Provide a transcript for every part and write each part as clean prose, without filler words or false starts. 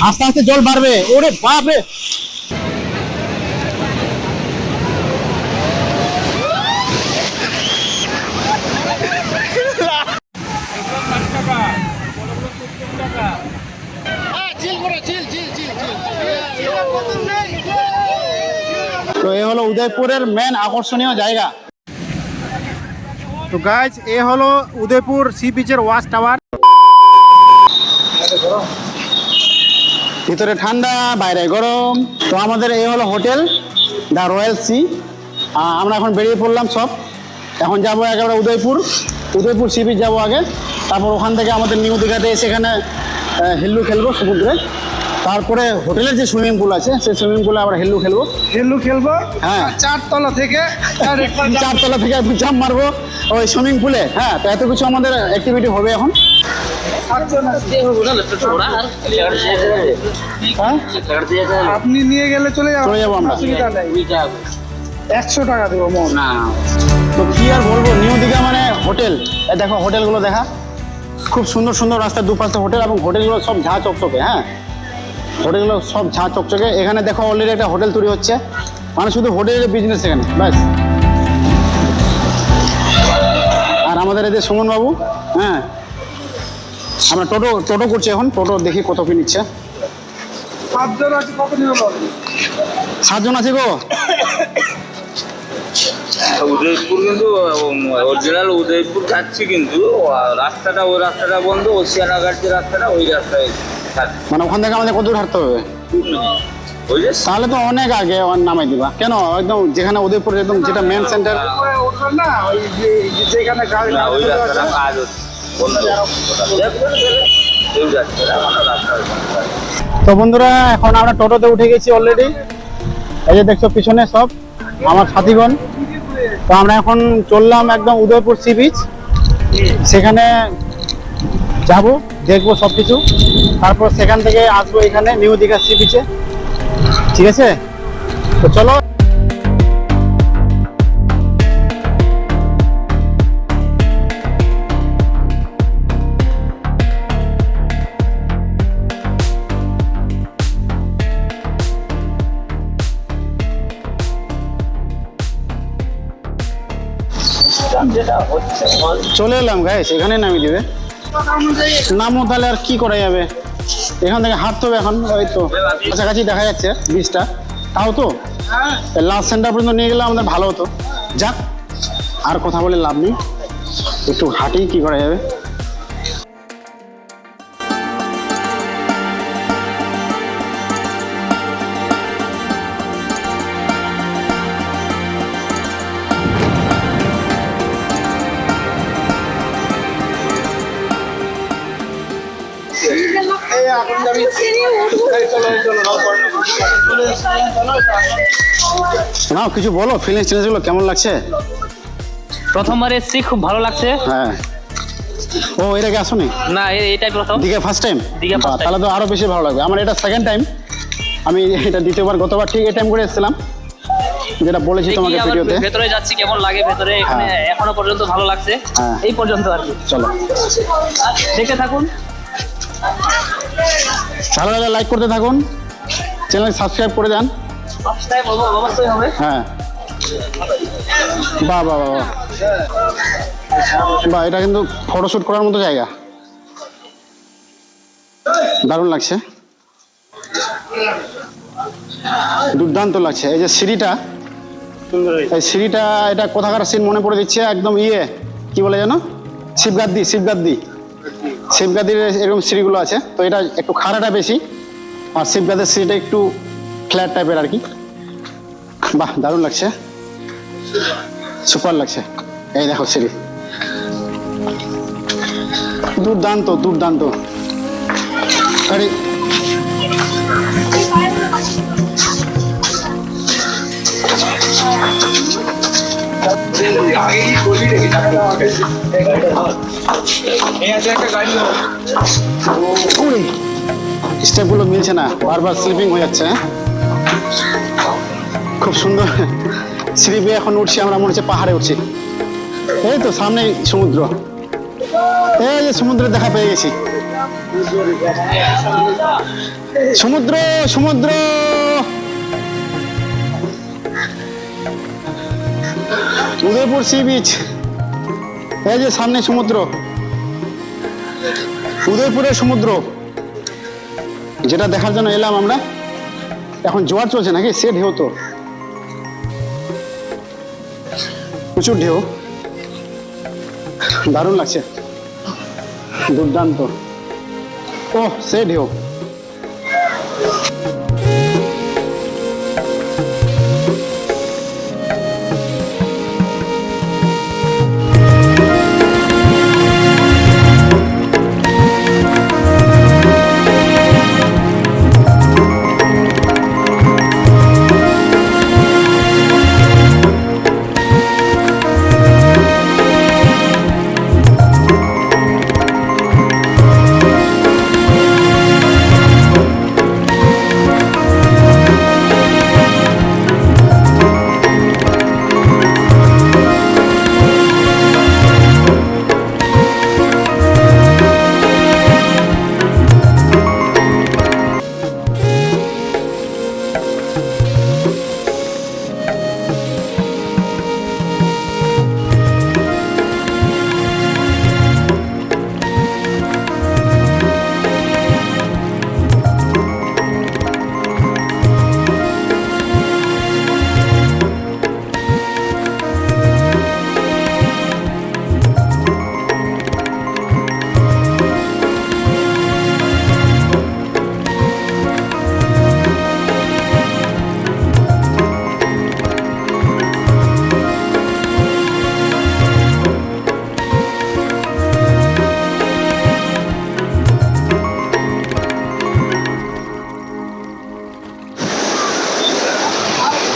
আস্তে আস্তে জল বাড়বে। ওরে বাপ রে, তো এ হলো উদয়পুরের মেন আকর্ষণীয় জায়গা। তো গাইজ এ হলো উদয়পুর সি বিচের ওয়াচ টাওয়ার। ভিতরে ঠান্ডা, বাইরে গরম। তো আমাদের এই হলো হোটেল দ্য রয়্যাল সি। আমরা এখন বেরিয়ে পড়লাম সব। এখন যাবো একেবারে উদয়পুর সি বিচ যাবো আগে, তারপর ওখান থেকে আমাদের নিউ দীঘাতে এসে এখানে হিল্লু খেলবো সমুদ্রে। তারপরে হোটেলের যে সুইমিং পুল আছে সেই সুইমিং পুলে আমরা হিল্লু খেলবো। হ্যাঁ, চারতলা থেকে একটু জাম্প মারবো ওই সুইমিং পুলে। হ্যাঁ, তো এত কিছু আমাদের অ্যাক্টিভিটি হবে এখন। আপনি নিয়ে গেলে চলে যাবো আমরা। অসুবিধা নেই, 100 টাকা দেবো মন। তো কি আর বলবো, নিউ দীঘা মানে হোটেল। দেখো হোটেলগুলো দেখা, খুব সুন্দর সুন্দর রাস্তার দুপাশে হোটেল, এবং হোটেলগুলো সব ঝাঁ চকচকে। হ্যাঁ, হোটেলগুলো সব ঝাঁ চকচকে। এখানে দেখো অলরেডি একটা হোটেল তৈরি হচ্ছে, মানে শুধু হোটেলের বিজনেস এখানে ব্যাস। আর আমাদের এদের সুমন বাবু, হ্যাঁ, আমরা টোটো করছি এখন। টোটো দেখি কত কি নিচ্ছে। 7 জন আছে, কত নিয়ে বল? 7 জন আছে গো। উদয়পুর কিন্তু অরিজিনাল উদয়পুর যাচ্ছি, কিন্তু ওই রাস্তাটা বন্ধ। ওসিয়ানাঘাট যে রাস্তাটা, ওই রাস্তায় মানে ওখান থেকে আমাদের কত দূর হাঁটতে হবে? ওই যে তাহলে তো অনেক আগে নামাই দিবা। কেন, একদম যেখানে উদয়পুর একদম যেটা মেন সেন্টার। ওখানে না, ওই যেখানে গাড়ি না, ওই রাস্তাটা কাজ হচ্ছে, বন্ধ। কেউ যাচ্ছে না, আমার রাস্তা। তো বন্ধুরা, এখন আমরা টোটোতে উঠে গেছি অলরেডি। এই যে দেখছো পিছনে সব আমার সাথীগণ। তো আমরা এখন চললাম একদম উদয়পুর সি বিচ। সেখানে যাব, দেখবো সব কিছু, তারপর সেখান থেকে আসবো এখানে নিউ দীঘা সি বিচে। ঠিক আছে, তো চলো। চলে এলাম গাইস, এখানে নামিয়ে দিবে। নামো তাহলে, আর কি করা যাবে, এখান থেকে হাঁটতে হবে এখন। ওই তো কাছাকাছি দেখা যাচ্ছে বিচটা, তাও তো লাস্ট সেন্টার পর্যন্ত নিয়ে গেলে আমাদের ভালো হতো। যাক, আর কথা বলে লাভ নেই, একটু হাঁটি, কি করা যাবে। না, কিছু বলো, ফিলিংস গুলো কেমন লাগছে? প্রথমবার এসেছি, খুব ভালো লাগছে। হ্যাঁ, ও এর আগে আসোনি? না, এটাই প্রথম। Digha first time? Digha first time। তাহলে তো আরো বেশি ভালো লাগবে। আমার এটা সেকেন্ড টাইম। আমি এটা দ্বিতীয়বার, গতবার ঠিক এই টাইম করে এসেছিলাম, যেটা বলেছি তোমাকে ভিডিওতে। ভেতরে যাচ্ছি, কেমন লাগে ভেতরে। এখানে এখনো পর্যন্ত ভালো লাগছে, এই পর্যন্ত আর কি। চলো দেখতে থাকুন, ভালো লাগলে লাইক করতে থাকুন, চ্যানেল সাবস্ক্রাইব করে যান। সাবস্ক্রাইব অবশ্যই হবে। হ্যাঁ, বাহ বাহ বাহ বাহ, এটা কিন্তু ফটোশুট করার মতো জায়গা, দারুণ লাগছে, দুর্দান্ত লাগছে। এই যে সিঁড়িটা, এই সিঁড়িটা, এটা কোথাকার সিন মনে পড়ে দিচ্ছে একদম। কি বলে জানো, শিবগাদির এরকম সিঁড়িগুলো আছে। তো এটা একটু খাড়াটা বেশি, আর শিবগাদের সিঁড়িটা একটু ফ্ল্যাট টাইপের আর কি। বাহ, দারুণ লাগছে, সুপার লাগছে। এই দেখো সিঁড়ি, দুর্দান্ত। আরে স্টেপগুলো মিলছে না, বারবার স্লিপিং হয়ে যাচ্ছে। খুব সুন্দর সিঁড়ি বেয়ে এখন উঠছি আমরা, মনে হচ্ছে পাহাড়ে উঠছি। এই তো সামনেই সমুদ্র, এই যে সমুদ্রের দেখা পেয়ে গেছি। সমুদ্র সমুদ্র উদয়পুর সি বিচ, এই যে সামনে সমুদ্র, উদয়পুরের সমুদ্র যেটা দেখার জন্য এলাম আমরা। এখন জোয়ার চলছে নাকি? সে ঢেউ তো প্রচুর ঢেউ, দারুণ লাগছে, দুর্দান্ত। ও সে ঢেউ।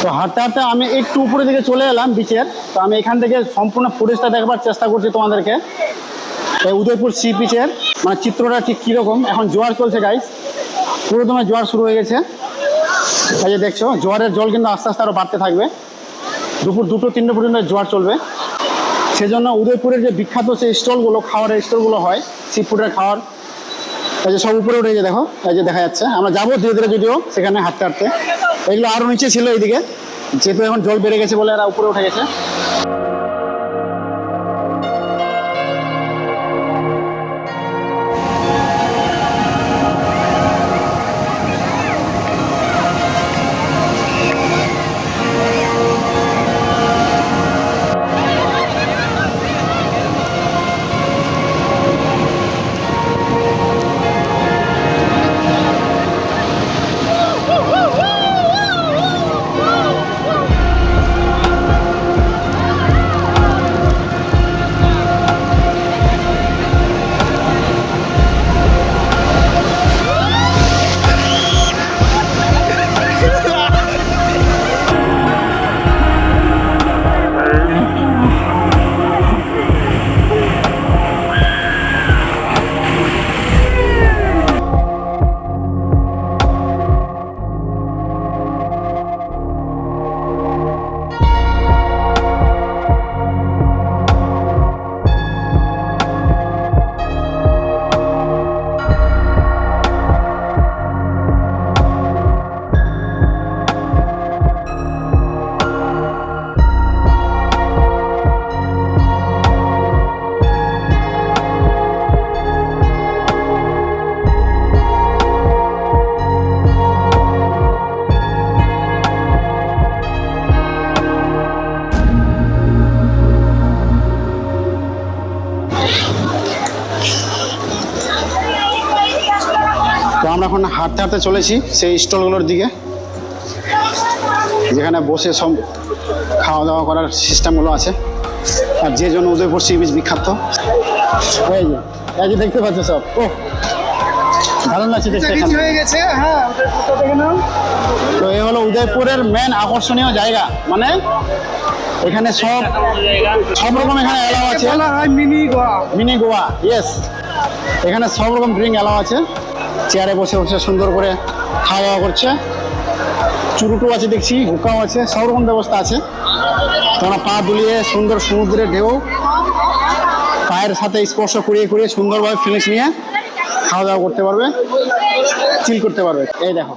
তো হাঁটতে হাঁটতে আমি একটু উপরে দিকে চলে এলাম বিচের। তো আমি এখান থেকে সম্পূর্ণ ফুটেজটা দেখবার চেষ্টা করছি তোমাদেরকে, এই উদয়পুর সি বিচের মানে চিত্রটা ঠিক কীরকম। এখন জোয়ার চলছে গাইস, পুরো তোমার জোয়ার শুরু হয়ে গেছে। এই যে দেখছো জোয়ারের জল কিন্তু আস্তে আস্তে আরও বাড়তে থাকবে, দুপুর 2-3 পর্যন্ত জোয়ার চলবে। সেজন্য উদয়পুরের যে বিখ্যাত সেই স্টলগুলো, খাওয়ারের স্টলগুলো হয়, সি ফুডের খাওয়ার, এই যে সব উপরে উঠে গেছে, দেখো এই যে দেখা যাচ্ছে। আমরা যাবো ধীরে ধীরে যদিও সেখানে হাঁটতে হাঁটতে। এগুলো আরও নিচে ছিল এইদিকে, যেহেতু এখন জল বেড়ে গেছে বলে এরা উপরে উঠে গেছে। তো আমরা এখন হাঁটতে হাঁটতে চলেছি সেই স্টলগুলোর দিকে, যেখানে বসে সব খাওয়া দাওয়া করার সিস্টেমগুলো আছে। আর যে জন্য উদয়পুর সি বিচ বিখ্যাত, এই যে দেখতে পাচ্ছ সব। ও ভালো লাগছে দেখতে এখানে। হয়ে গেছে, হ্যাঁ ওটা দেখে নাও। তো এই হলো উদয়পুরের মেন আকর্ষণীয় জায়গা, মানে এখানে সব রকম এখানে অ্যালাউ আছে। বলা হয় mini Goa. Mini Goa, yes. এখানে সব রকম ড্রিঙ্ক অ্যালাউ আছে। চেয়ারে বসে বসে সুন্দর করে খাওয়া দাওয়া করছে, চুরুটু আছে দেখছি, হুকাও আছে, সব রকম ব্যবস্থা আছে। তোমরা পা দুলিয়ে সুন্দর সমুদ্রের ঢেউ পায়ের সাথে স্পর্শ করিয়ে করিয়ে সুন্দরভাবে ফিলিংস নিয়ে খাওয়া দাওয়া করতে পারবে, চিল করতে পারবে। এই দেখো